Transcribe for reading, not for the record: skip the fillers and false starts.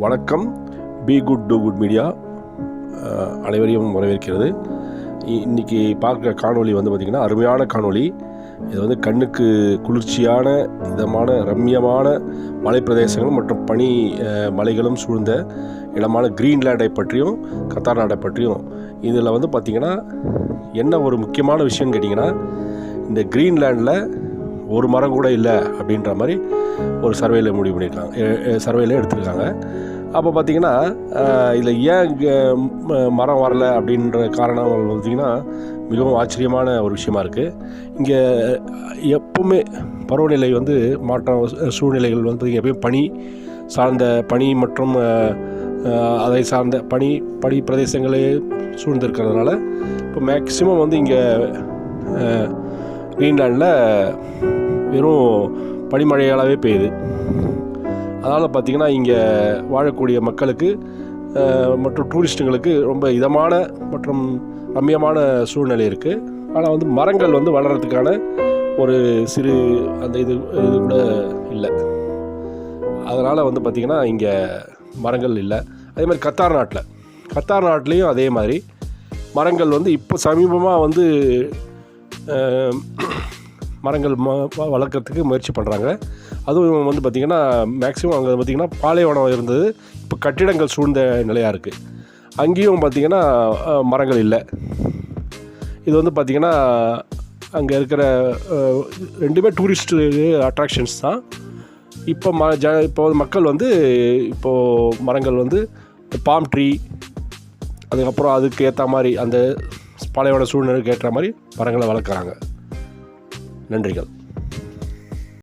வணக்கம். Be good do good media அனைவரையும் வரவேற்கிறது. இன்றைக்கி பார்க்குற காணொளி வந்து பார்த்திங்கன்னா அருமையான காணொளி. இது வந்து கண்ணுக்கு குளிர்ச்சியான இதமான ரம்மியமான மலைப்பிரதேசங்களும் மற்றும் பனி மலைகளும் சூழ்ந்த இடமான கிரீன்லேண்டை பற்றியும் கத்தார் நாட்டை பற்றியும். இதில் வந்து பார்த்திங்கன்னா என்ன ஒரு முக்கியமான விஷயம்னு கேட்டிங்கன்னா, இந்த கிரீன்லேண்டில் ஒரு மரம் கூட இல்லை அப்படின்ற மாதிரி ஒரு சர்வேயில் முடிவு பண்ணியிருக்காங்க, சர்வேயில் எடுத்துருக்காங்க. அப்போ பார்த்திங்கன்னா இதில் ஏன் மரம் வரலை அப்படின்ற காரணம் பார்த்திங்கன்னா மிகவும் ஆச்சரியமான ஒரு விஷயமா இருக்குது. இங்கே எப்பவுமே பருவநிலை வந்து மாற்றம் சூழ்நிலைகள் வந்து பார்த்திங்கன்னா எப்பயும் பனி சார்ந்த பனி மற்றும் அதை சார்ந்த பனி பிரதேசங்களே சூழ்ந்திருக்கிறதுனால இப்போ மேக்சிமம் வந்து இங்கே கிரீன்லேண்டில் வெறும் பனிமழையாகவே பெய்யுது. அதனால் பார்த்திங்கன்னா இங்கே வாழக்கூடிய மக்களுக்கு மற்றும் டூரிஸ்ட்டுங்களுக்கு ரொம்ப இதமான மற்றும் ரம்மியமான சூழ்நிலை இருக்குது. ஆனால் வந்து மரங்கள் வந்து வளர்கிறதுக்கான ஒரு சிறு அந்த இது கூட இல்லை. அதனால் வந்து பார்த்திங்கன்னா இங்கே மரங்கள் இல்லை. அதே மாதிரி கத்தார் நாட்டிலையும் அதே மாதிரி மரங்கள் வந்து இப்போ சமீபமாக வந்து மரங்கள் வளர்க்குறதுக்கு முயற்சி பண்ணுறாங்க. அதுவும் வந்து பார்த்திங்கன்னா மேக்ஸிமம் அங்கே பார்த்திங்கன்னா பாலைவனம் இருந்தது, இப்போ கட்டிடங்கள் சூழ்ந்த நிலையாக இருக்குது. அங்கேயும் பார்த்திங்கன்னா மரங்கள் இல்லை. இது வந்து பார்த்திங்கன்னா அங்கே இருக்கிற ரெண்டுமே டூரிஸ்ட்டு அட்ராக்ஷன்ஸ் தான். இப்போ மக்கள் வந்து இப்போது மரங்கள் வந்து பாம் ட்ரீ, அதுக்கப்புறம் அதுக்கு ஏற்ற மாதிரி அந்த பாலைவன சூழ்நிலைக்கு ஏற்ற மாதிரி மரங்களை வளர்க்குறாங்க. நன்றிகள்.